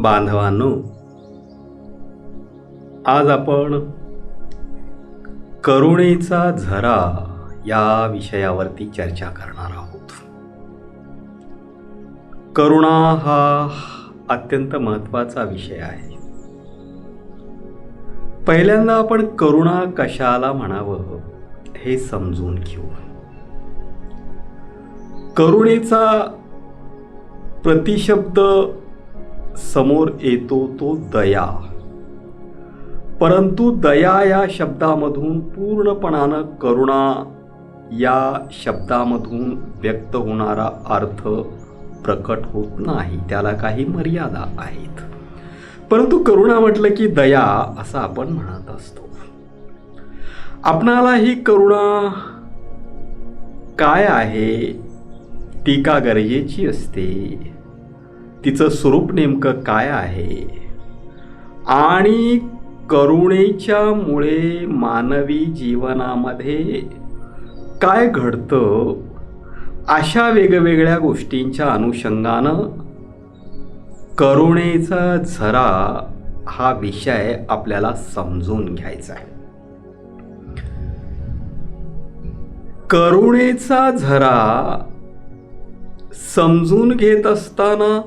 बांधवांनो, आज आपण करुणेचा झरा या विषयावरती चर्चा करणार आहोत. करुणा हा अत्यंत महत्त्वाचा विषय आहे. पहिल्यांदा आपण करुणा कशाला म्हणावं हे समजून घेऊ. करुणेचा प्रतिशब्द समोर येतो तो दया. परंतु दया या शब्दामधून पूर्णपणानं करुणा या शब्दामधून व्यक्त होणारा अर्थ प्रकट होत नाही. त्याला काही मर्यादा आहेत. परंतु करुणा म्हटलं की दया असं आपण म्हणत असतो. आपणाला ही करुणा काय आहे ती का गरजेची असते, तिचं स्वरूप नेमकं काय आहे आणि करुणेच्या मुळे मानवी जीवनामध्ये काय घडतं, अशा वेगवेगळ्या गोष्टींच्या अनुषंगानं करुणेचा झरा हा विषय आपल्याला समजून घ्यायचा आहे. करुणेचा झरा समजून घेत असताना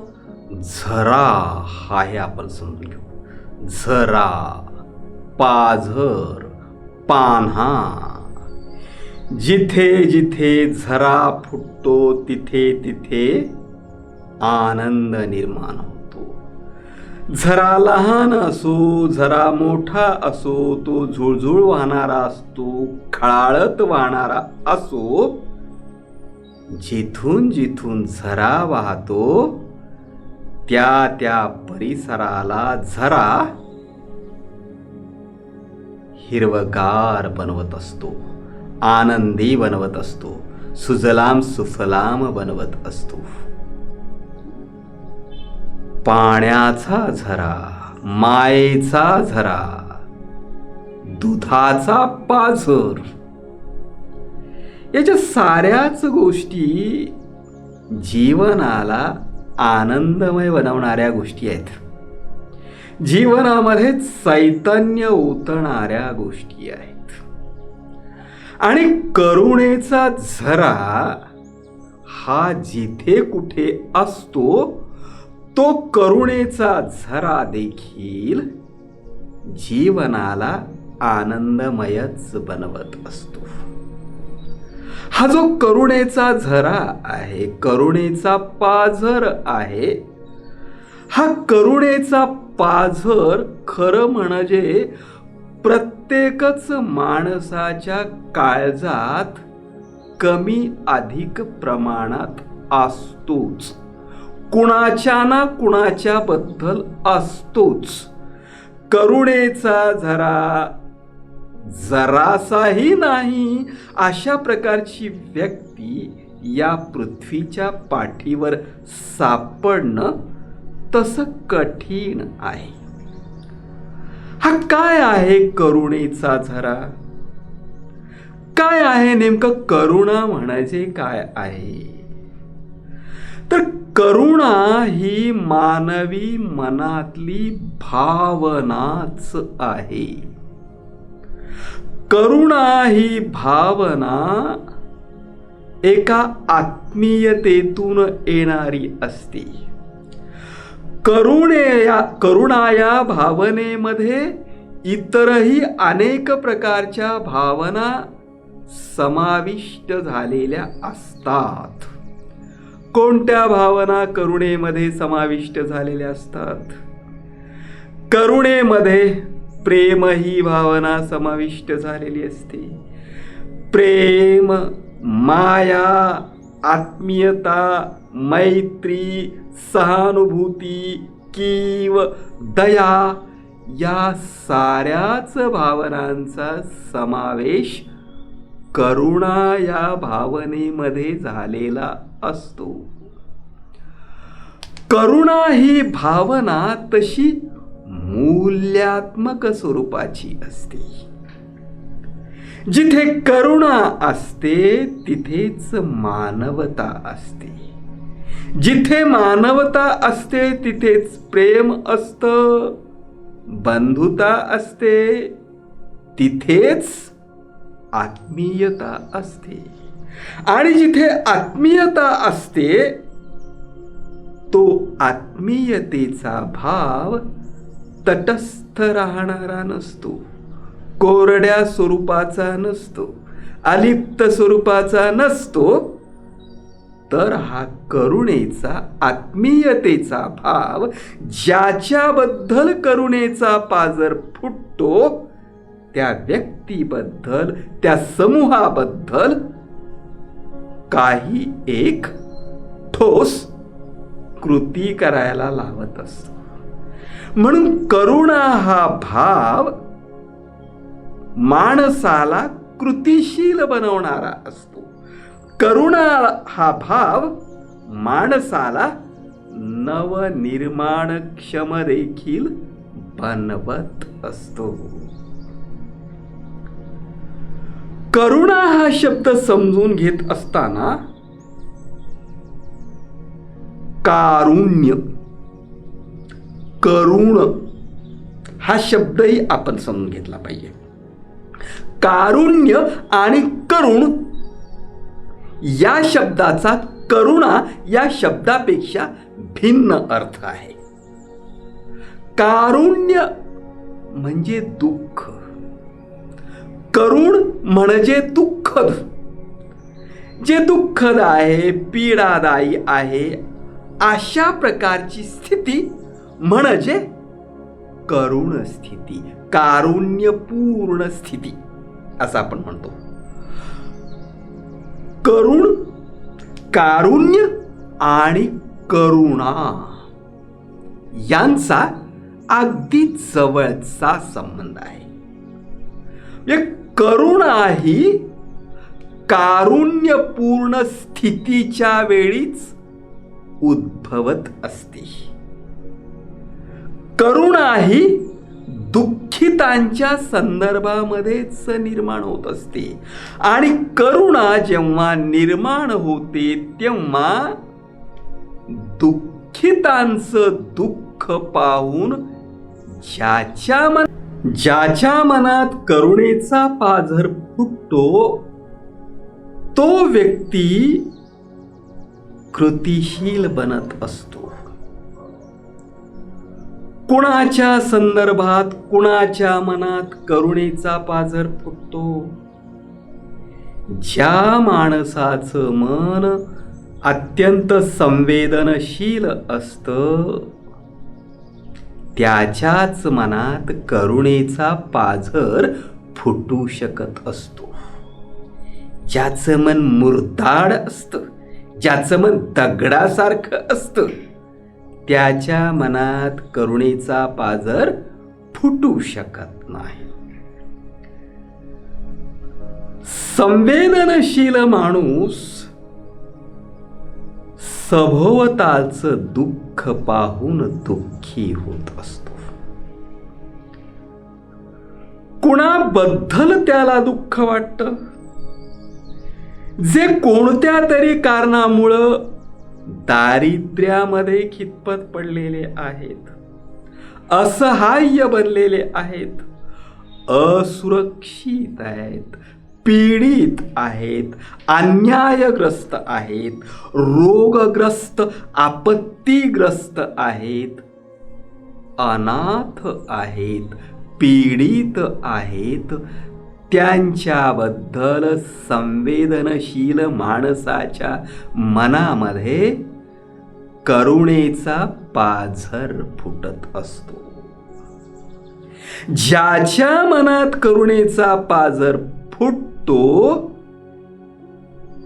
झरा हा हे आपण समजून घेऊ. झरा, पाझर, पान्हा. जिथे जिथे झरा फुटतो तिथे तिथे आनंद निर्माण होतो. झरा लहान असो, झरा मोठा असो, तो झुळझुळ वाहणारा असतो, खळाळत वाहणारा असो, जिथून जिथून झरा वाहतो त्या त्या परिसराला झरा हिरवगार बनवत असतो, आनंदी बनवत असतो, सुजलाम सुफलाम बनवत असतो. पाण्याचा झरा, मायेचा झरा, दुधाचा पाझर, याच्या साऱ्याच गोष्टी जीवनाला आनंदमय बनवणाऱ्या गोष्टी आहेत. जीवनामध्ये चैतन्य उतरणाऱ्या गोष्टी आहेत. आणि करुणेचा झरा हा जिथे कुठे असतो तो करुणेचा झरा देखील जीवनाला आनंदमयच बनवत असतो. हा जो करुणेचा झरा आहे, करुणेचा पाझर आहे, हा करुणेचा पाझर खरं म्हणजे प्रत्येकच माणसाच्या काळजात कमी अधिक प्रमाणात असतोच. कुणाच्या ना कुणाच्या बद्दल असतोच. करुणेचा झरा जरासाही नाही अशा प्रकारची व्यक्ती या पृथ्वीच्या पाठीवर सापडणं तसं कठीण आहे. हा काय आहे करुणेचा झरा? काय आहे नेमकं करुणा म्हणजे काय आहे? तर करुणा ही मानवी मनातली भावनाच आहे. करुणा ही भावना एका आत्मीयतेतून येणारी असते. करुणा या भावनेमध्ये इतरही अनेक प्रकारच्या भावना समाविष्ट झालेल्या असतात. कोणत्या भावना करुणेमध्ये समाविष्ट झालेल्या असतात? करुणेमध्ये प्रेम ही भावना समाविष्ट झालेली असते. प्रेम, माया, आत्मीयता, मैत्री, सहानुभूती, कीव, दया या साऱ्याच भावनांचा समावेश करुणा या भावनेमध्ये झालेला असतो. करुणा ही भावना तशी मूल्यात्मक स्वरूपाची असते. जिथे करुणा असते तिथेच मानवता असते. जिथे मानवता असते तिथेच प्रेम असतं, बंधुता असते तिथेच आत्मीयता असते, आणि जिथे आत्मीयता असते तो आत्मीयतेचा भाव तटस्थ राहणारा नसतो, कोरड्या स्वरूपाचा नसतो, अलिप्त स्वरूपाचा नसतो, तर हा करुणेचा, आत्मीयतेचा भाव ज्याच्याबद्दल करुणेचा पाजर फुटतो त्या व्यक्तीबद्दल, त्या समूहाबद्दल काही एक ठोस कृती करायला लावत असतो. म्हणून करुणा हा भाव माणसाला कृतिशील बनवणारा असतो. करुणा हा भाव माणसाला नवनिर्माणक्षम देखील बनवत असतो. करुणा हा शब्द समजून घेत असताना कारुण्य, करुण हा शब्दही आपण समजून घेतला पाहिजे. कारुण्य आणि करुण या शब्दाचा करुणा या शब्दापेक्षा भिन्न अर्थ आहे. कारुण्य म्हणजे दुःख, करुण म्हणजे दुःखद. जे दुःखद आहे, पीडादायी आहे, अशा प्रकारची स्थिती म्हणजे करुण स्थिती, कारुण्यपूर्ण स्थिती असं आपण म्हणतो. करुण, कारुण्य आणि करुणा यांचा अगदी जवळचा संबंध आहे. करुणा ही कारुण्यपूर्ण स्थितीच्या वेळीच उद्भवत असते. करुणा ही दुःखितांच्या संदर्भामध्येच निर्माण होत असते, आणि करुणा जेव्हा निर्माण होते तेव्हा दुःखितांचं दुःख पाहून ज्याच्या मनात करुणेचा पाझर फुटतो तो व्यक्ती कृतिशील बनत असतो. कुणाच्या संदर्भात, कुणाच्या मनात करुणेचा पाझर फुटतो? ज्या माणसाचं मन अत्यंत संवेदनशील असतं त्याच्याच मनात करुणेचा पाझर फुटू शकत असतो. ज्याचं मन मुरदाड असतं, ज्याचं मन दगडासारखं असतं, त्याच्या मनात करुणेचा पाझर फुटू शकत नाही. संवेदनशील माणूस सभोवतालचं दुःख पाहून दुःखी होत असतो. कुणाबद्दल त्याला दुःख वाटतं? जे कोणत्या तरी कारणामुळं दारिद्र्यामध्ये खितपत पडलेले आहेत, असहाय्य बनलेले आहेत, असुरक्षित आहेत, पीडित आहेत, अन्यायग्रस्त आहेत, रोगग्रस्त, आपत्तीग्रस्त आहेत, अनाथ आहेत, पीडित आहेत, त्यांच्याबद्दल संवेदनशील माणसाच्या मनामध्ये करुणेचा पाझर फुटत असतो. ज्याच्या मनात करुणेचा पाझर फुटतो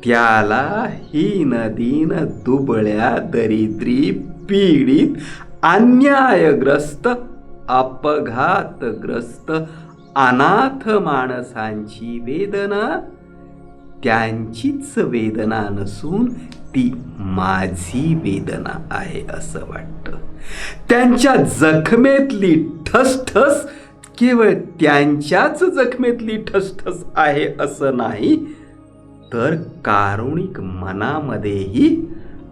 त्याला हीन दीन, दुबळ्या, दरिद्री, पीडित, अन्यायग्रस्त, अपघातग्रस्त, अनाथ माणसांची वेदना त्यांचीच वेदना नसून ती माझी वेदना आहे असं वाटतं. त्यांच्या जखमेतली ठसठस केवळ त्यांच्याच जखमेतली ठसठस आहे असं नाही, तर कारुणिक मनामध्येही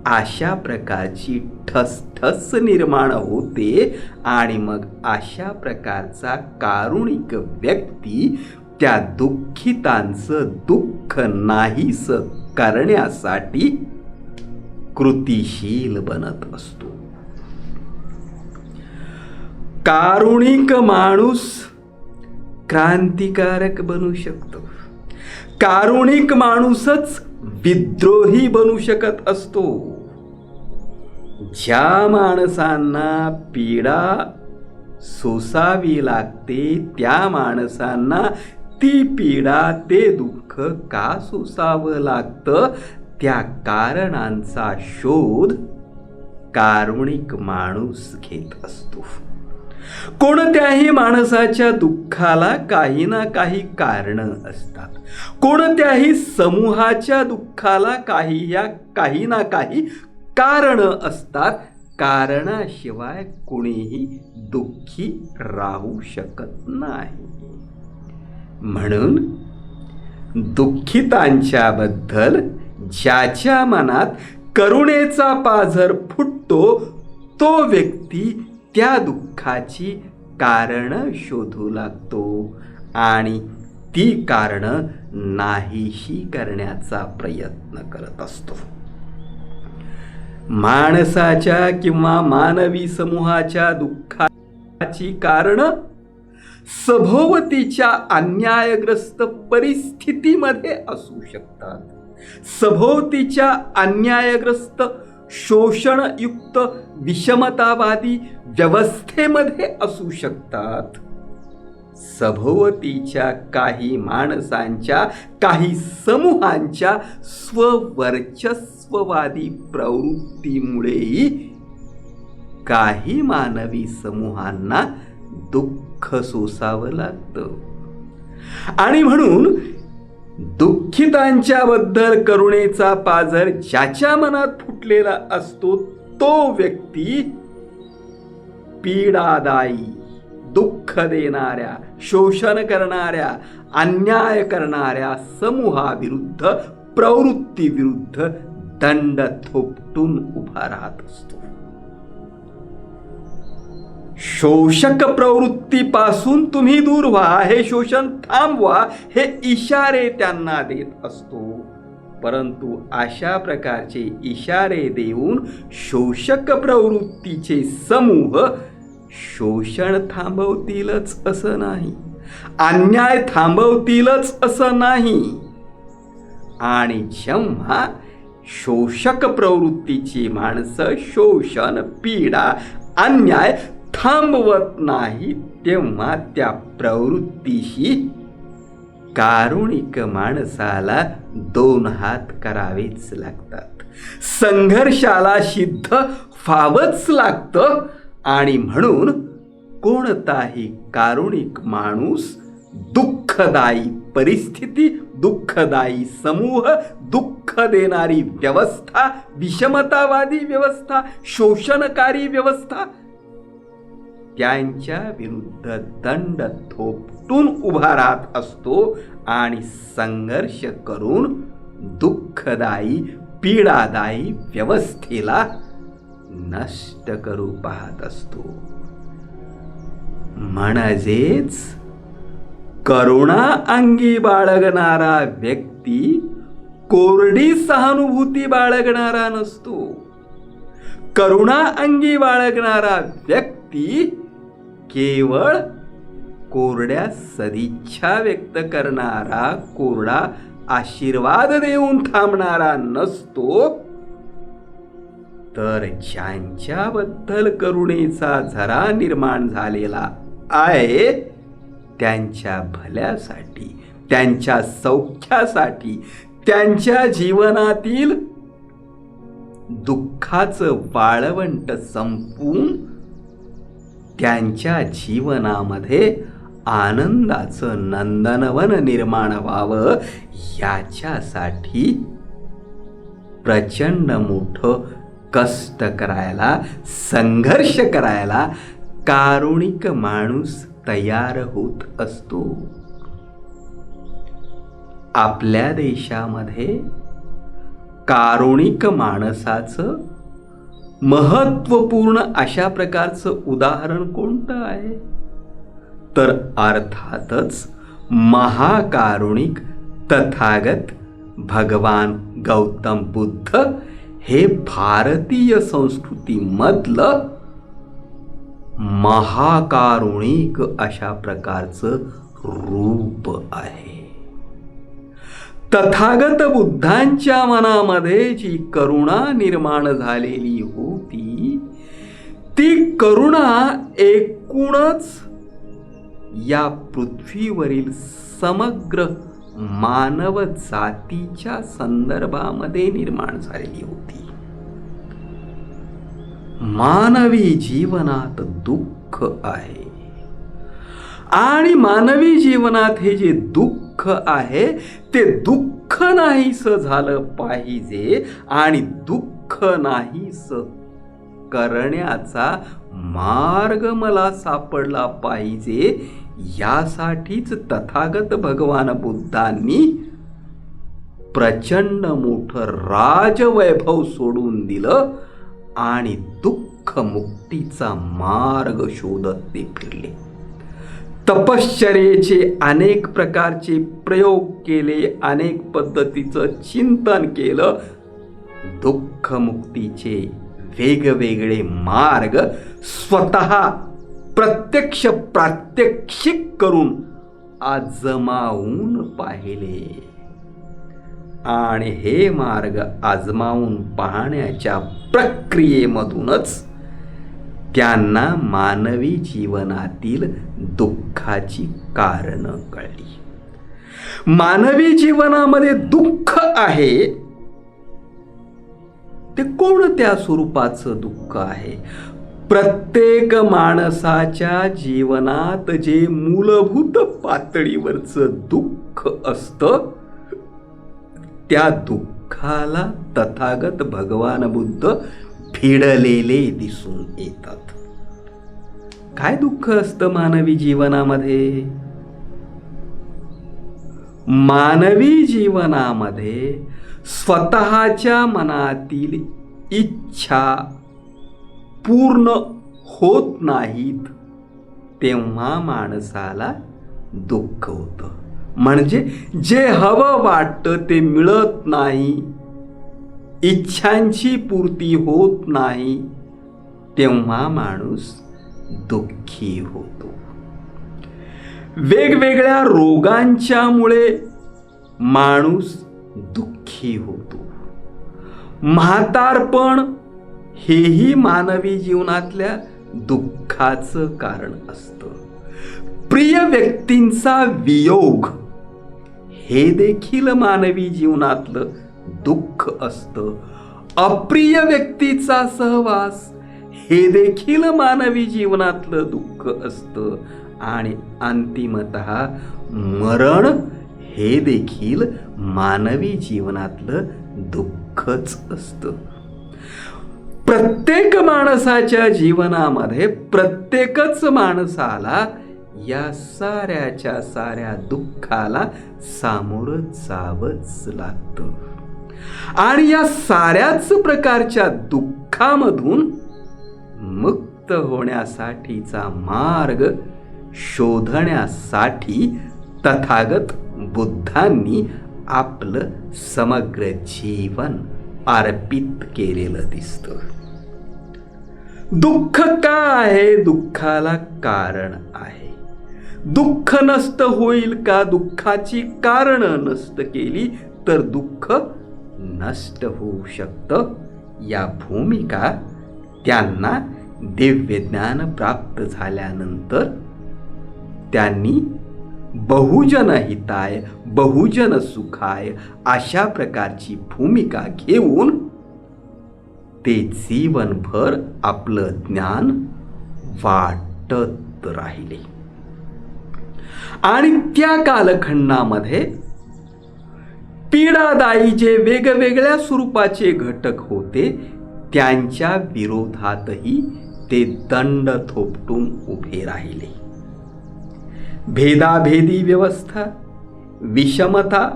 अशा प्रकारची ठसठस निर्माण होते आणि मग अशा प्रकारचा कारुणिक व्यक्ती त्या दुःखितांचं दुःख नाहीस करण्यासाठी कृतिशील बनत असतो. कारुणिक माणूस क्रांतिकारक बनू शकतो. कारुणिक माणूसच विद्रोही बनू शकत असतो. ज्या माणसांना पीडा सोसावी लागते त्या माणसांना ती पीडा ते दुःख का सोसावं लागतं त्या कारणांचा शोध कारुणिक माणूस घेत असतो. कोणत्याही माणसाच्या दुःखाला काही ना काही कारण असतात. कोणत्याही समूहाच्या दुःखाला काही ना काही कारण असतात. कारणाशिवाय कोणीही दुःखी राहू शकत नाही. म्हणून दुःखितांच्या बद्दल ज्याच्या मनात करुणेचा पाझर फुटतो तो व्यक्ती त्या दुःखाची कारण शोधू लागतो आणि ती कारण नाहीशी करण्याचा प्रयत्न करत असतो. माणसाच्या किंवा मानवी समूहाच्या दुःखाची कारण सभोवतीच्या अन्यायग्रस्त परिस्थितीमध्ये असू शकतात. सभोवतीच्या अन्यायग्रस्त शोषणयुक्त विषमतावादी व्यवस्थेमध्ये असू शकतात. सभोवतीच्या काही माणसांच्या काही समूहांच्या स्ववर्चस्ववादी प्रवृत्तीमुळेही काही मानवी समूहांना दुःख सोसावं लागतं. आणि म्हणून दुःखितांच्या बद्दल करुणेचा पाझर ज्याच्या मनात फुटलेला असतो तो व्यक्ती पीडादायी, दुःख देणाऱ्या, शोषण करणाऱ्या, अन्याय करणाऱ्या समूहाविरुद्ध, प्रवृत्तीविरुद्ध दंड थोपटून उभा राहत असतो. शोषक प्रवृत्तीपासून तुम्ही दूर व्हा, हे शोषण थांबवा, हे इशारे त्यांना देत असतो. परंतु अशा प्रकारचे इशारे देऊन शोषक प्रवृत्तीचे समूह शोषण थांबवतीलच असं नाही, अन्याय थांबवतीलच असं नाही. आणि जेव्हा शोषक प्रवृत्तीची माणसं शोषण, पीडा, अन्याय थांबवत नाही तेव्हा त्या प्रवृत्तीशी कारुणिक माणसाला दोन हात करावेच लागतात. संघर्षाला सिद्ध व्हावंच लागतं. आणि म्हणून कोणताही कारुणिक माणूस दुःखदायी परिस्थिती, दुःखदायी समूह, दुःख देणारी व्यवस्था, विषमतावादी व्यवस्था, शोषणकारी व्यवस्था त्यांच्या विरुद्ध दंड थोपटून उभा राहत असतो आणि संघर्ष करून दुःखदायी, पीडादायी व्यवस्थेला नष्ट करू पाहत असतो. म्हणजेच करुणा अंगी बाळगणारा व्यक्ती कोरडी सहानुभूती बाळगणारा नसतो. करुणा अंगी बाळगणारा व्यक्ती केवळ कोरड्या सदिच्छा व्यक्त करणारा, कोरडा आशीर्वाद देऊन थांबणारा नसतो, तर ज्यांच्याबद्दल करुणेचा झरा निर्माण झालेला आहे त्यांच्या भल्यासाठी, त्यांच्या सौख्यासाठी, त्यांच्या जीवनातील दुःखाचं वाळवंट संपवून त्यांच्या जीवनामध्ये आनंदाचं नंदनवन निर्माण व्हावं याच्यासाठी प्रचंड मोठं कष्ट करायला, संघर्ष करायला कारुणिक माणूस तयार होत असतो. आपल्या देशामध्ये कारुणिक माणसाचं महत्वपूर्ण अशा प्रकारचं उदाहरण कोणतं आहे? तर अर्थातच महाकारुणिक तथागत भगवान गौतम बुद्ध हे भारतीय संस्कृतीमधलं महाकारुणिक अशा प्रकारचं रूप आहे. तथागत बुद्धांच्या मनामध्ये जी करुणा निर्माण झालेली होती, ती करुणा एकूणच या पृथ्वीवरील समग्र मानव जातीच्या संदर्भामध्ये निर्माण झालेली होती. मानवी जीवनात दुःख आहे आणि मानवी जीवनात हे जे दुःख आहे ते दुःख नाहीसं झालं पाहिजे आणि दुःख नाहीसं करण्याचा मार्ग मला सापडला पाहिजे, यासाठीच तथागत भगवान बुद्धांनी प्रचंड मोठं राजवैभव सोडून दिलं आणि दुःख मुक्तीचा मार्ग शोधत ते फिरले. तपश्चर्येचे अनेक प्रकारचे प्रयोग केले, अनेक पद्धतीचं चिंतन केलं. दुःख मुक्तीचे वेगवेगळे मार्ग स्वतः प्रत्यक्ष प्रात्यक्षिक करून आजमावून पाहिले आणि हे मार्ग आजमावून पाहण्याच्या प्रक्रियेमधूनच त्यांना मानवी जीवनातील दुःखाची कारणं कळली. मानवी जीवनामध्ये दुःख आहे ते कोणत्या स्वरूपाचं दुःख आहे? प्रत्येक माणसाच्या जीवनात जे मूलभूत पातळीवरचं दुःख असतं, त्या दुःखाला तथागत भगवान बुद्ध भिडलेले दिसून येतात. काय दुःख असतं मानवी जीवनामध्ये? मानवी जीवनामध्ये स्वतःच्या मनातील इच्छा पूर्ण होत नाहीत तेव्हा माणसाला दुःख होतं. म्हणजे जे हवं वाटतं ते मिळत नाही, इच्छांची पूर्ती होत नाही, तेव्हा माणूस दुःखी होतो. वेगवेगळ्या रोगांच्यामुळे माणूस दुःखी होतो. म्हातारपण हेही मानवी जीवनातल्या दुःखाचं कारण असतं. प्रिय व्यक्तींचा वियोग हे देखील मानवी जीवनातलं दुःख असतं. अप्रिय व्यक्तीचा सहवास हे देखील मानवी जीवनातलं दुःख असतं आणि अंतिमतः मरण हे देखील मानवी जीवनातलं दुःखच असतं. प्रत्येक माणसाच्या जीवनामध्ये प्रत्येकच माणसाला या साऱ्याच्या साऱ्या दुःखाला सामोरं जावंच लागतं आणि या साऱ्याच प्रकारच्या दुःखामधून मुक्त होण्यासाठीचा मार्ग शोधण्यासाठी तथागत बुद्धांनी आपलं समग्र जीवन अर्पित केलेलं दिसतं. दुःख का आहे? दुःखाला कारण आहे. दुःख नष्ट होईल का? दुःखाची कारणं नष्ट केली तर दुःख नष्ट होऊ शकतं. या भूमिका त्यांना दिव्य ज्ञान प्राप्त झाल्यानंतर त्यांनी बहुजन हिताय बहुजन सुखाय अशा प्रकारची भूमिका घेऊन ते जीवनभर आपलं ज्ञान वाटत राहिले आणि त्या कालखंडामध्ये पीडादायी जे वेगवेगळ्या स्वरूपाचे घटक होते त्यांच्या विरोधातही ते दंड थोपटून उभे राहिले. भेदाभेदी व्यवस्था, विषमता,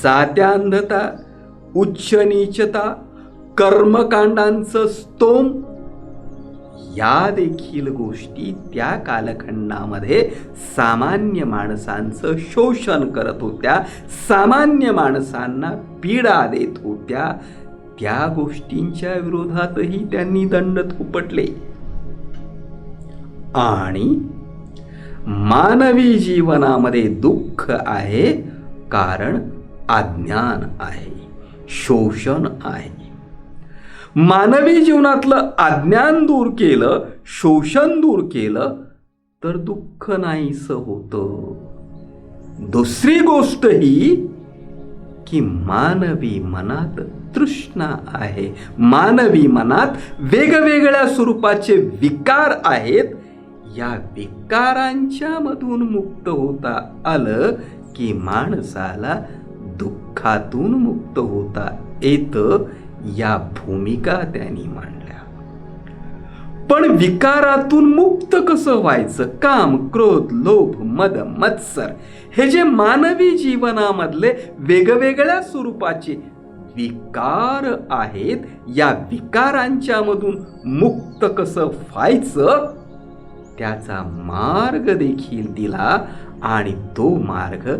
जात्यांधता, उच्च नीचता, कर्मकांडांचं स्तोम, या देखील गोष्टी त्या कालखंडामध्ये सामान्य माणसांचं शोषण करत होत्या, सामान्य माणसांना पीडा देत होत्या. त्या गोष्टींच्या विरोधातही त्यांनी दंड थोपटले. आणि मानवी जीवनामध्ये दुःख आहे कारण अज्ञान आहे, शोषण आहे. मानवी जीवनातलं अज्ञान दूर केलं, शोषण दूर केलं तर दुःख नाहीसं होतं. दुसरी गोष्ट ही की मानवी मनात तृष्णा आहे, मानवी मनात वेगवेगळ्या स्वरूपाचे विकार आहेत. या विकारांच्या मधून मुक्त होता आलं की माणसाला दुःखातून मुक्त होता येतं. या भूमिका त्यांनी मांडल्या. पण विकारातून मुक्त कसं व्हायचं? काम, क्रोध, लोभ, मद, मत्सर हे जे मानवी जीवनामधले वेगवेगळ्या स्वरूपाचे विकार आहेत, या विकारांच्या मधून मुक्त कसं व्हायचं त्याचा मार्ग देखील दिला. आणि तो मार्ग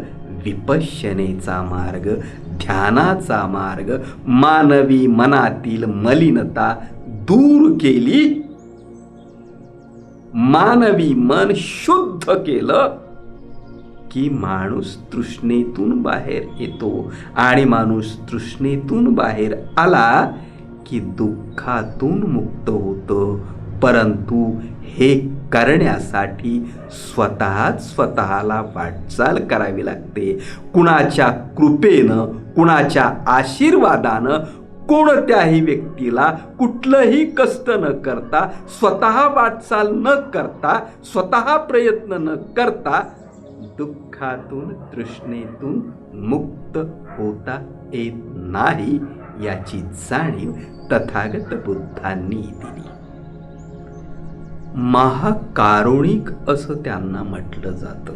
विपश्यनेचा मार्ग, ध्यानाचा मार्ग. मानवी मनातील मलिनता दूर केली, मानवी मन शुद्ध केलं की माणूस तृष्णेतून बाहेर येतो. आणि माणूस तृष्णेतून बाहेर आला की दुःखातून मुक्त होतो. परंतु हे करण्यासाठी स्वतःला वाटचाल करावी लागते. कुणाच्या कृपेनं, कुणाच्या आशीर्वादानं, कोणत्याही व्यक्तीला कुठलंही कष्ट न करता, स्वतः वाटचाल न करता, स्वतः प्रयत्न न करता दुःखातून, तृष्णेतून मुक्त होता येत नाही. याची जाणीव तथागत बुद्धांनी दिली. महाकारुणिक असं त्यांना म्हटलं जातं.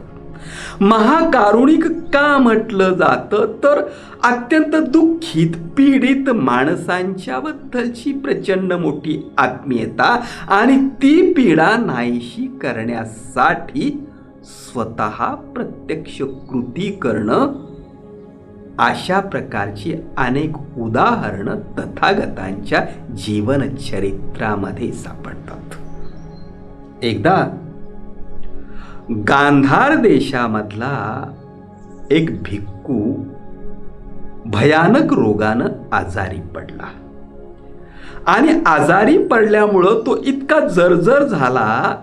महाकारुणिक का म्हटलं जातं तर अत्यंत दुःखित, पीडित माणसांच्या बद्दलची प्रचंड मोठी आत्मीयता आणि ती पीडा नाहीशी करण्यासाठी स्वतः प्रत्यक्ष कृती करणं, अशा प्रकारची अनेक उदाहरणं तथागतांच्या जीवनचरित्रामध्ये सापडतात. एकदा गांधार देशामधला एक भिक्खू भयानक रोगानं आजारी पडला. आणि आजारी पडल्यामुळं तो इतका जर्जर झाला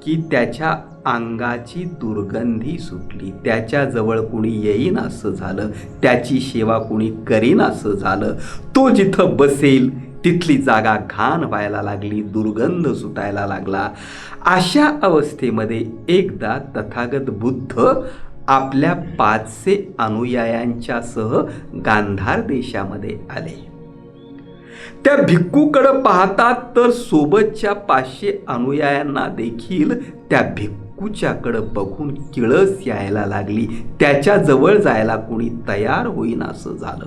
की त्याच्या अंगाची दुर्गंधी सुटली. त्याच्या जवळ कुणी येईन असं झालं, त्याची सेवा कुणी करीन असं झालं. तो जिथं बसेल तिथली जागा घाण व्हायला लागली, दुर्गंध सुटायला लागला. अशा अवस्थेमध्ये एकदा तथागत बुद्ध आपल्या 500 अनुयायांच्या सह गांधार देशामध्ये आले. त्या भिक्खूकडे पाहतात तर सोबतच्या 500 अनुयायांना देखील त्या भिक्खूच्याकडे बघून किळस यायला लागली. त्याच्या जवळ जायला कोणी तयार होईन असं झालं.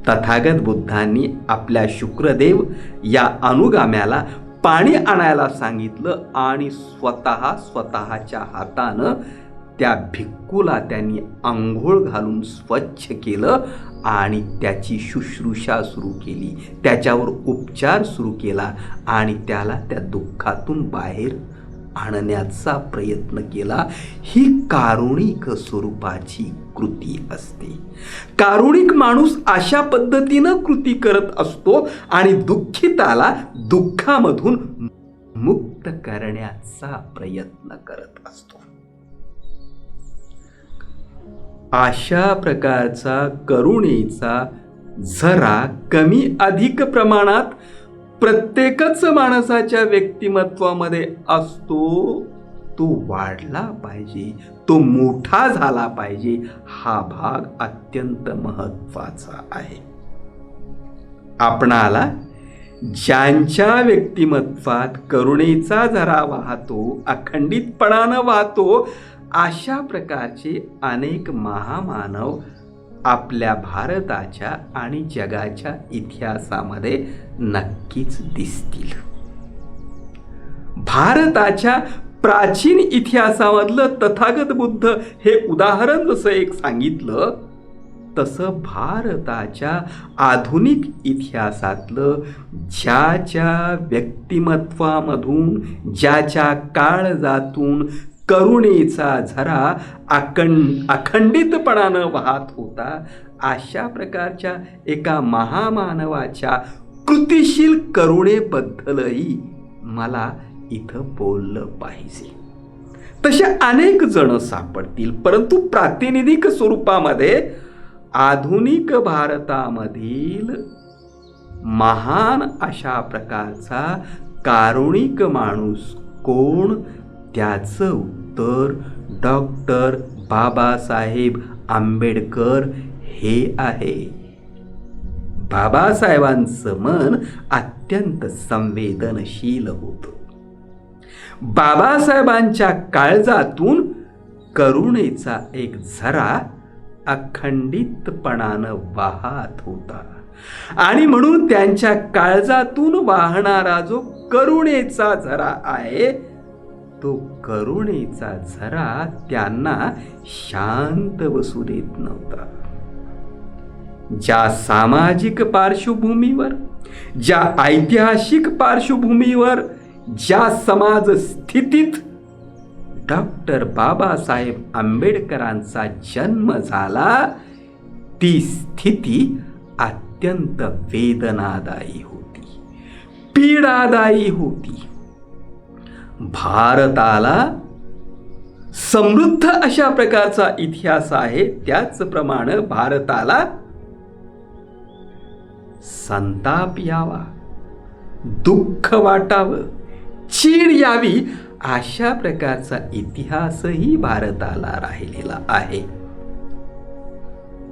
तथागत बुद्धांनी आपल्या शुक्रदेव या अनुगाम्याला पाणी आणायला सांगितलं आणि स्वतःच्या हातानं त्या भिक्खूला त्यांनी आंघोळ घालून स्वच्छ केलं आणि त्याची शुश्रूषा सुरू केली, त्याच्यावर उपचार सुरू केला आणि त्याला त्या दुःखातून बाहेर आणण्याचा प्रयत्न केला. ही कारुणिक स्वरूपाची कृती असते. कारुणिक माणूस अशा पद्धतीनं कृती करत असतो आणि दुःखिताला दुःखामधून मुक्त करण्याचा प्रयत्न करत असतो. अशा प्रकारचा करुणेचा जरा कमी अधिक प्रमाणात प्रत्येकच माणसाच्या व्यक्तिमत्वामध्ये असतो. तो वाढला पाहिजे, तो मोठा झाला पाहिजे. हा भाग अत्यंत महत्त्वाचा आहे. आपणाला ज्यांच्या व्यक्तिमत्वात करुणेचा झरा वाहतो, अखंडितपणानं वाहतो, अशा प्रकारचे अनेक महामानव आपल्या भारताच्या आणि जगाच्या इतिहासामध्ये नक्कीच दिसतील. भारताच्या प्राचीन इतिहासामधलं तथागत बुद्ध हे उदाहरण जसं एक सांगितलं, तसं भारताच्या आधुनिक इतिहासातलं ज्याच्या व्यक्तिमत्वामधून, ज्याच्या काळजातून करुणेचा झरा अखंडितपणानं वाहत होता, अशा प्रकारच्या एका महामानवाच्या कृतिशील करुणेबद्दलही मला इथं बोललं पाहिजे. तसे अनेक जण सापडतील, परंतु प्रातिनिधिक स्वरूपामध्ये आधुनिक भारतामधील महान अशा प्रकारचा कारुणिक माणूस कोण, त्याचं उत्तर डॉक्टर बाबासाहेब आंबेडकर हे आहे. बाबासाहेबांचं मन अत्यंत संवेदनशील होतं. बाबासाहेबांच्या काळजातून करुणेचा एक झरा अखंडितपणानं वाहत होता आणि म्हणून त्यांच्या काळजातून वाहणारा जो करुणेचा झरा आहे, तो करुणेचा झरा त्यांना शांत बसू देत नव्हता. ज्या सामाजिक पार्श्वभूमीवर, ज्या ऐतिहासिक पार्श्वभूमीवर, ज्या समाज स्थितीत डॉक्टर बाबासाहेब आंबेडकरांचा जन्म झाला, ती स्थिती अत्यंत वेदनादायी होती, पीडादायी होती. भारताला समृद्ध अशा प्रकारचा इतिहास आहे, त्याचप्रमाणे भारताला संताप यावा, दुःख वाटावं, चीड यावी, अशा प्रकारचा इतिहासही भारताला राहिलेला आहे.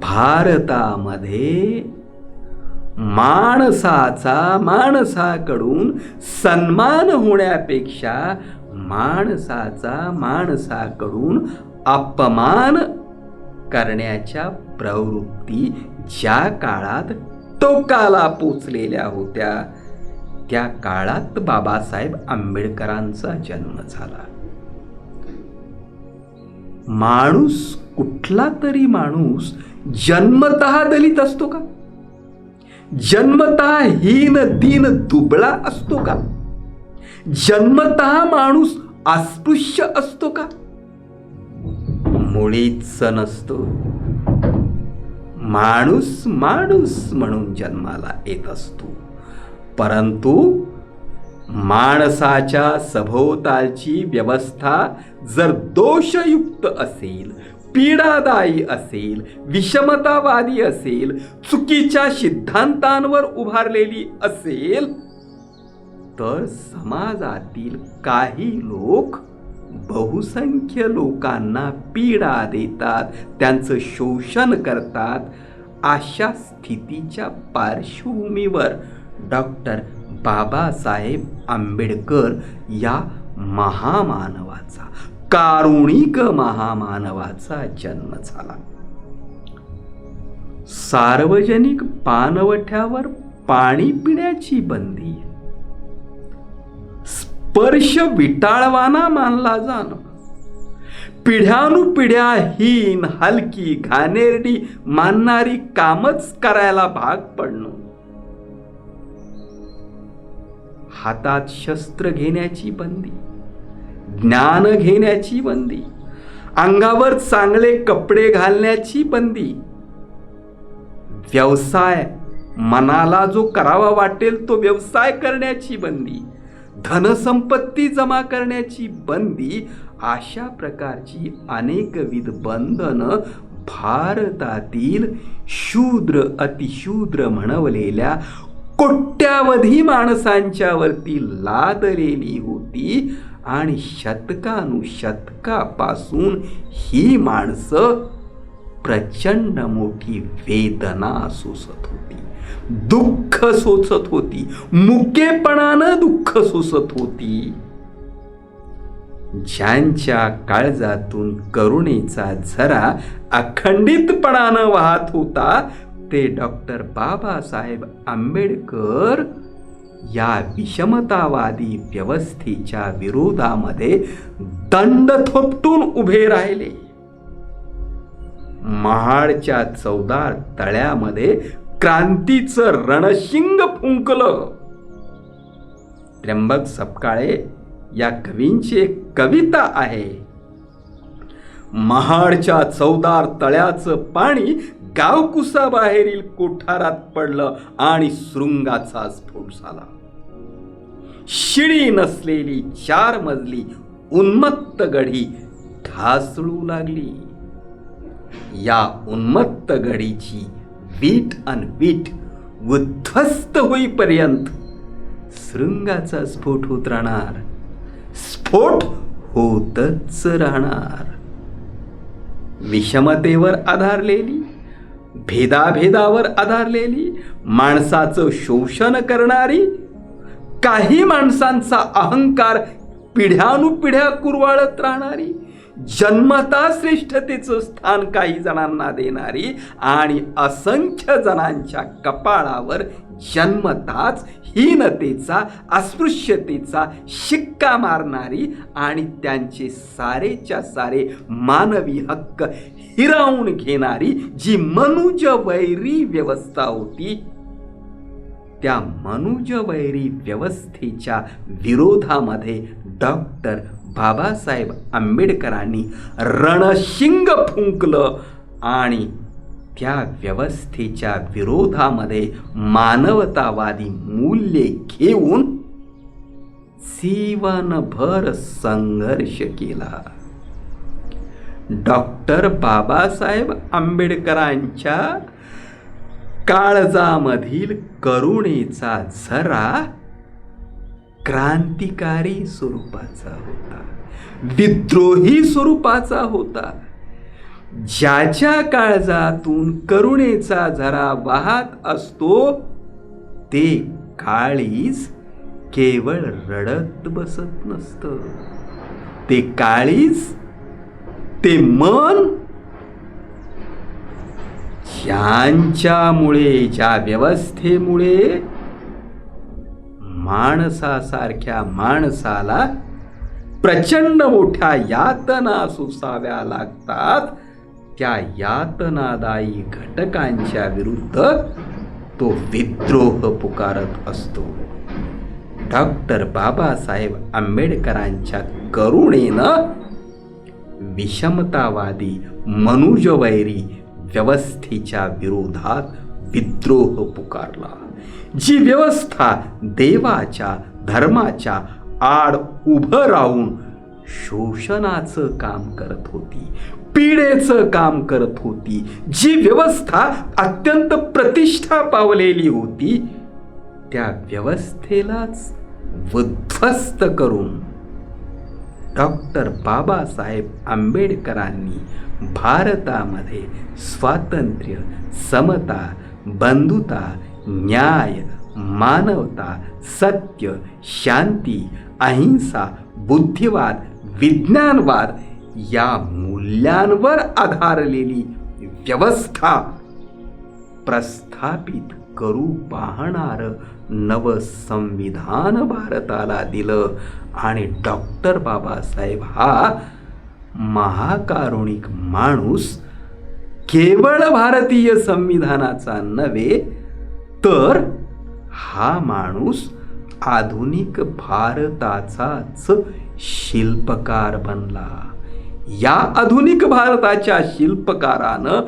भारतामध्ये माणसाचा माणसाकडून सन्मान होण्यापेक्षा माणसाचा माणसाकडून अपमान करण्याच्या प्रवृत्ती ज्या काळात टोकाला पोचलेल्या होत्या, त्या काळात बाबासाहेब आंबेडकरांचा जन्म झाला. माणूस, कुठला तरी माणूस जन्मतः दलित असतो का? जन्मतः हीन दीन दुबळा असतो का? जन्मतः माणूस अस्पृश्य असतो का? मुळीच नसतो. माणूस माणूस म्हणून जन्माला येत असतो, परंतु माणसाच्या सभोवतालची व्यवस्था जर दोषयुक्त असेल, पीडादायी असेल, विषमतावादी असेल, चुकीच्या सिद्धांतांवर उभारलेली असेल, तर समाजातील काही लोक बहुसंख्य लोकांना पीडा देतात, त्यांचं शोषण करतात. अशा स्थितीच्या पार्श्वभूमीवर डॉक्टर बाबासाहेब आंबेडकर या महामानवाचा, कारुणिक महामानवाचा जन्म झाला. सार्वजनिक पाणवठ्यावर पाणी पिण्याची बंदी, स्पर्श विटाळवाना मानला जाणं, पिढ्यानुपिढ्या हीन, हलकी, घाणेरडी मानणारी कामच करायला भाग पडणं, हातात शस्त्र घेण्याची बंदी, ज्ञान घेण्याची बंदी, अंगावर चांगले कपडे घालण्याची बंदी, व्यवसाय, मनाला जो करावा वाटेल तो व्यवसाय करण्याची बंदी, धनसंपत्ती जमा करण्याची बंदी, अशा प्रकारची अनेकविध बंधनं भारतातील शूद्र, अतिशूद्र म्हणवलेल्या कोट्यावधी माणसांच्या वरती लादलेली होती आणि शतकानुशतकापासून ही माणसं प्रचंड मोठी वेदना सोसत होती, दुःख सोसत होती, मुकेपणानं दुःख सोसत होती. ज्यांच्या काळजातून करुणेचा झरा अखंडितपणानं वाहत होता ते डॉक्टर बाबासाहेब आंबेडकर या विषमतावादी व्यवस्थेच्या विरोधामध्ये दंड थोपटून उभे राहिले. महाडच्या चौदार तळ्यामध्ये क्रांतीचं रणशिंग फुंकलं. त्र्यंबक सपकाळे या कवींची एक कविता आहे. महाडच्या चौदार तळ्याचं पाणी गावकुसाबाहेरील कोठारात पडलं आणि शृंगाचा स्फोट झाला. शिडी नसलेली 4 मजली उन्मत्त गढी ढासळू लागली. या उन्मत्त गढीची वीट अन वीट उद्ध्वस्त होईपर्यंत शृंगाचा स्फोट होत राहणार, स्फोट होतच राहणार. विषमतेवर आधारलेली, भेदाभेदावर आधारलेली, माणसाचं शोषण करणारी, काही माणसांचा अहंकार पिढ्यानुपिढ्या कुरवाळत राहणारी, जन्मता श्रेष्ठतेचं स्थान काही जणांना देणारी आणि असंख्य जणांच्या कपाळावर जन्मताच हीनतेचा, अस्पृश्यतेचा शिक्का मारणारी आणि त्यांचे सारेच्या सारे मानवी हक्क हिरावून घेणारी जी मनुजवैरी व्यवस्था होती, त्या मनुजवैरी व्यवस्थेच्या विरोधामध्ये डॉक्टर बाबासाहेब आंबेडकरांनी रणशिंग फुंकलं आणि त्या व्यवस्थेच्या विरोधामध्ये मानवतावादी मूल्ये घेऊन जीवनभर संघर्ष केला. डॉक्टर बाबासाहेब आंबेडकरांच्या काळजामधील करुणेचा झरा क्रांतिकारी स्वरूपाचा होता, विद्रोही स्वरूपाचा होता. ज्याच्या काळजातून करुणेचा झरा वाहत असतो ते काळीज केवळ रडत बसत नसतं. ते काळीज, ते मन ज्यांच्यामुळे, ज्या व्यवस्थेमुळे माणसासारख्या माणसाला प्रचंड मोठ्या यातना सोसाव्या लागतात, त्या यातनादायी घटकांच्या विरुद्ध तो विद्रोह पुकारत असतो. डॉक्टर बाबासाहेब आंबेडकरांच्या करुणेनं विषमतावादी मनुजवैरी व्यवस्थेच्या विरोधात विद्रोह पुकारला. जी व्यवस्था देवाच्या, धर्माच्या आड उभं राहून शोषणाचं काम करत होती, पीडेचं काम करत होती, जी व्यवस्था अत्यंत प्रतिष्ठा पावलेली होती, त्या व्यवस्थेलाच उद्ध्वस्त करून डॉक्टर बाबासाहेब आंबेडकरांनी भारतामध्ये स्वातंत्र्य, समता, बंधुता, न्याय, मानवता, सत्य, शांती, अहिंसा, बुद्धिवाद, विज्ञानवाद या मूल्यांवर आधारलेली व्यवस्था प्रस्थापित करू पाहणारं नव संविधान भारताला दिलं. आणि डॉक्टर बाबासाहेब हा महाकारुणिक माणूस केवळ भारतीय संविधानाचा नव्हे, तर हा माणूस आधुनिक भारताचाच शिल्पकार बनला. या आधुनिक भारताच्या शिल्पकारानं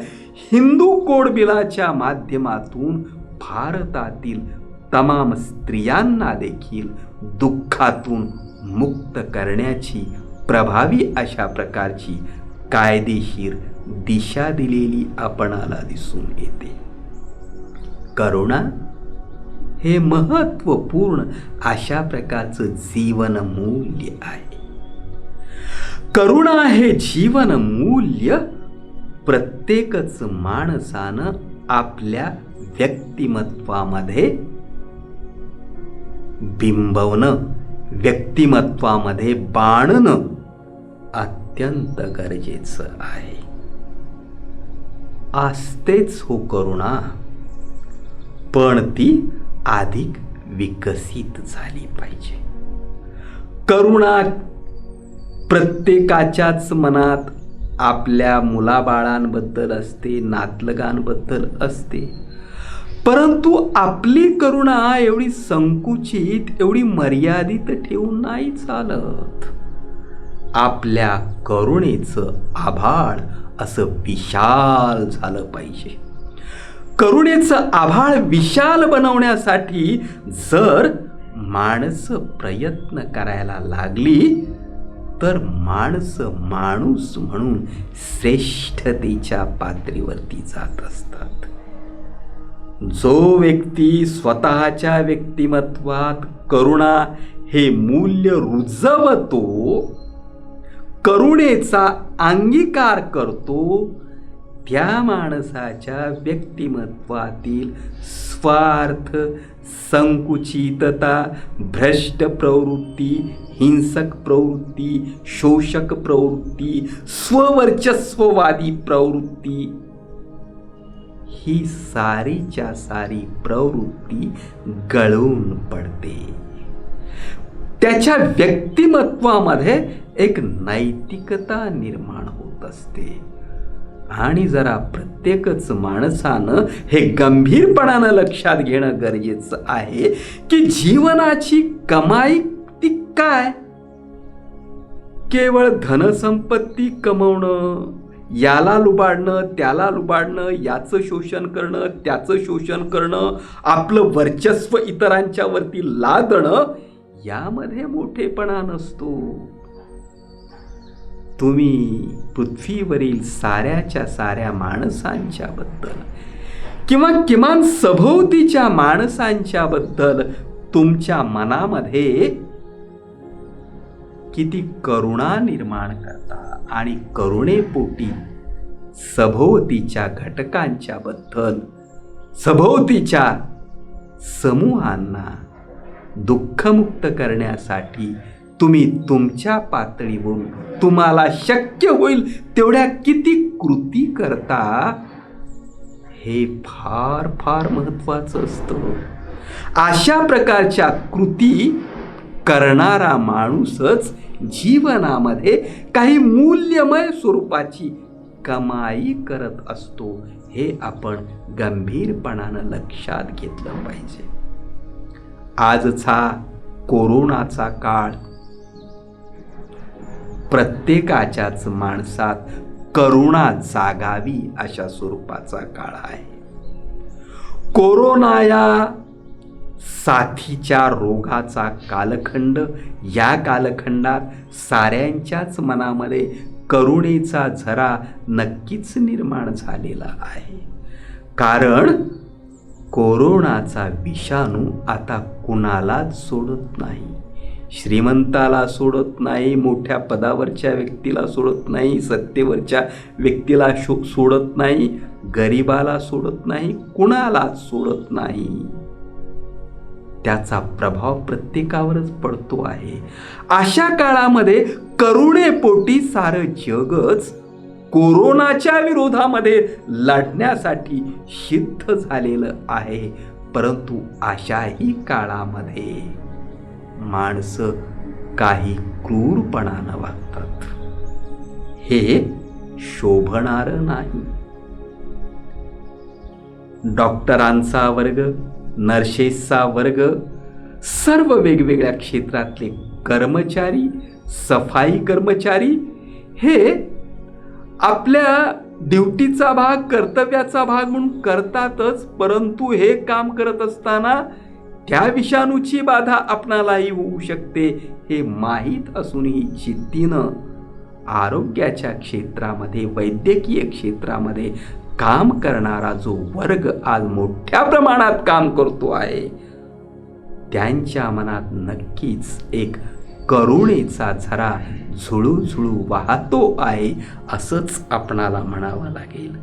हिंदू कोड बिलाच्या माध्यमातून भारतातील तमाम स्त्रियांना देखील दुःखातून मुक्त करण्याची प्रभावी अशा प्रकारची कायदेशीर दिशा दिलेली आपणाला दिसून येते. करुणा हे महत्त्वपूर्ण अशा प्रकारचं जीवन मूल्य आहे. करुणा हे जीवन मूल्य प्रत्येकच माणसानं आपल्या व्यक्तिमत्वामध्ये बिंबवणं, व्यक्तिमत्वामध्ये बाणणं अत्यंत गरजेचं आहे. असतेच हो करुणा, पण ती अधिक विकसित झाली पाहिजे. करुणा प्रत्येकाच्याच मनात आपल्या मुलाबाळांबद्दल असते, नातलगांबद्दल असते. परंतु आपली करुणा एवढी संकुचित, एवढी मर्यादित ठेवून नाही चालत. आपल्या करुणेचं आभाळ असं विशाल झालं पाहिजे. करुणेचं आभाळ विशाल बनवण्यासाठी जर माणसं प्रयत्न करायला लागली तर माणसं माणूस म्हणून श्रेष्ठतेच्या पातळीवरती जात असतात. जो व्यक्ती स्वतःच्या व्यक्तिमत्वात करुणा हे मूल्य रुजवतो, करुणेचा अंगीकार करतो, त्या माणसाच्या व्यक्तिमत्वातील स्वार्थ, संकुचितता, भ्रष्ट प्रवृत्ती, हिंसक प्रवृत्ती, शोषक प्रवृत्ती, स्ववर्चस्ववादी प्रवृत्ती, ही सारीच्या सारी प्रवृत्ती गळून पडते. त्याच्या व्यक्तिमत्वामध्ये एक नैतिकता निर्माण होत असते. आणि जरा प्रत्येकच माणसानं हे गंभीरपणानं लक्षात घेणं गरजेचं आहे की जीवनाची कमाई ती काय? केवळ धनसंपत्ती कमवणं, याला लुबाडणं, त्याला लुबाडणं, याचं शोषण करणं, त्याचं शोषण करणं, आपलं वर्चस्व इतरांच्या वरती लादणं, यामध्ये मोठेपणा नसतो. तुम्ही पृथ्वीवरील साऱ्याच्या साऱ्या माणसांच्या बद्दल किंवा किमान सभोवतीच्या माणसांच्या बद्दल तुमच्या मनामध्ये किती करुणा निर्माण करता आणि करुणेपोटी सभोवतीच्या घटकांच्या बद्दल, सभोवतीच्या समूहांना दुःखमुक्त करण्यासाठी तुम्ही तुमच्या पातळीवरून तुम्हाला शक्य होईल तेवढ्या किती कृती करता, हे फार फार महत्त्वाचं असतं. अशा प्रकारच्या कृती करणारा माणूसच जीवनामध्ये काही मूल्यमय स्वरूपाची कमाई करत असतो. हे आपण गंभीरपणानं लक्षात घेतलं पाहिजे. आजचा कोरोनाचा काळ प्रत्येकाच्याच माणसात करुणा जागावी अशा स्वरूपाचा काळ आहे. कोरोना या साथीच्या रोगाचा कालखंड, या कालखंडात साऱ्यांच्याच मनामध्ये करुणेचा झरा नक्कीच निर्माण झालेला आहे. कारण कोरोनाचा विषाणू आता कुणालाच सोडत नाही. श्रीमंताला सोडत नाही, मोठ्या पदावरच्या व्यक्तीला सोडत नाही, सत्तेवरच्या व्यक्तीला सोडत नाही, गरिबाला सोडत नाही, कुणालाच सोडत नाही. त्याचा प्रभाव प्रत्येकावरच पडतो आहे. अशा काळामध्ये करुणेपोटी सारं जगच कोरोनाच्या विरोधामध्ये लढण्यासाठी सिद्ध झालेलं आहे. परंतु अशाही काळामध्ये माणसं काही क्रूरपणानं वागतात. हे शोभणारं नाही. डॉक्टरांचा वर्ग, नर्सेसचा वर्ग, सर्व वेगवेगळ्या क्षेत्रातले कर्मचारी, सफाई कर्मचारी हे आपल्या ड्युटीचा भाग, कर्तव्याचा भाग म्हणून करतातच. परंतु हे काम करत असताना त्या विषाणूची बाधा आपणालाही होऊ शकते हे माहीत असूनही जिद्दीनं आरोग्याच्या क्षेत्रामध्ये, वैद्यकीय क्षेत्रामध्ये काम करणारा जो वर्ग आज मोठ्या प्रमाणात काम करतो आहे, त्यांच्या मनात नक्कीच एक करुणेचा झरा झुळूझुळू वाहतो आहे असंच आपणाला म्हणावं लागेल.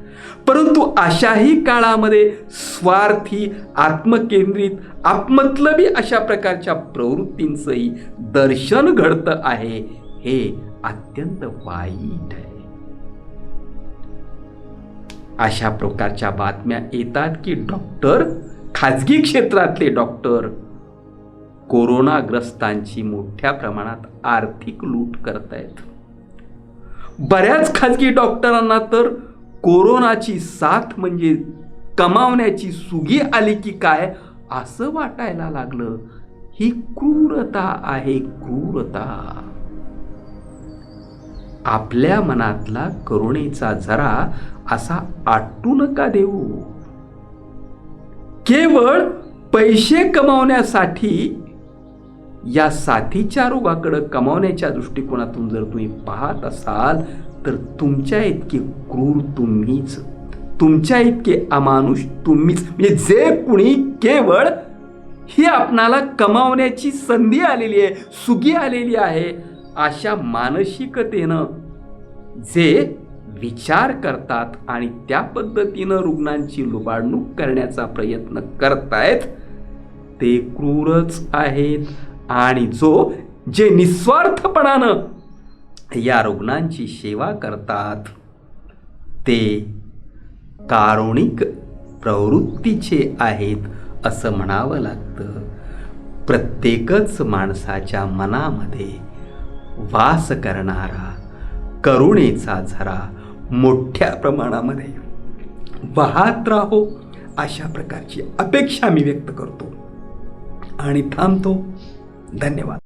परंतु अशाही काळामध्ये स्वार्थी, आत्मकेंद्रित, आत्मतलबी अशा प्रकारच्या प्रवृत्तींचंही दर्शन घडतं आहे. हे अत्यंत वाईट आहे. अशा प्रकारच्या बातम्या येतात की डॉक्टर, खाजगी क्षेत्रातले डॉक्टर कोरोनाग्रस्तांची मोठ्या प्रमाणात आर्थिक लूट करतायत. बऱ्याच खाजगी डॉक्टरांना तर कोरोनाची साथ म्हणजे कमावण्याची सुगी आली की काय असं वाटायला लागलं. ही क्रूरता आहे, क्रूरता. आपल्या मनातला करुणेचा झरा असा आटू नका देऊ. केवळ पैसे कमावण्यासाठी या साथीच्या रोगाकडे कमावण्याच्या दृष्टिकोनातून जर तुम्ही पाहत असाल तर तुमच्या इतके क्रूर तुम्हीच, तुमच्या इतके अमानुष तुम्हीच. म्हणजे जे कुणी केवळ ही आपणाला कमावण्याची संधी आलेली आहे, सुगी आलेली आहे, अशा मानसिकतेनं जे विचार करतात आणि त्या पद्धतीनं रुग्णांची लुबाडणूक करण्याचा प्रयत्न करतायत ते क्रूरच आहेत. आणि जे निस्वार्थपणानं या रुग्णांची सेवा करतात ते कारुणिक प्रवृत्तीचे आहेत असं म्हणावं लागतं. प्रत्येकच माणसाच्या मनामध्ये वास करणारा करुणेचा झरा मोठ्या प्रमाणामध्ये वाहत राहो अशा प्रकारची अपेक्षा मी व्यक्त करतो आणि थांबतो. धन्यवाद.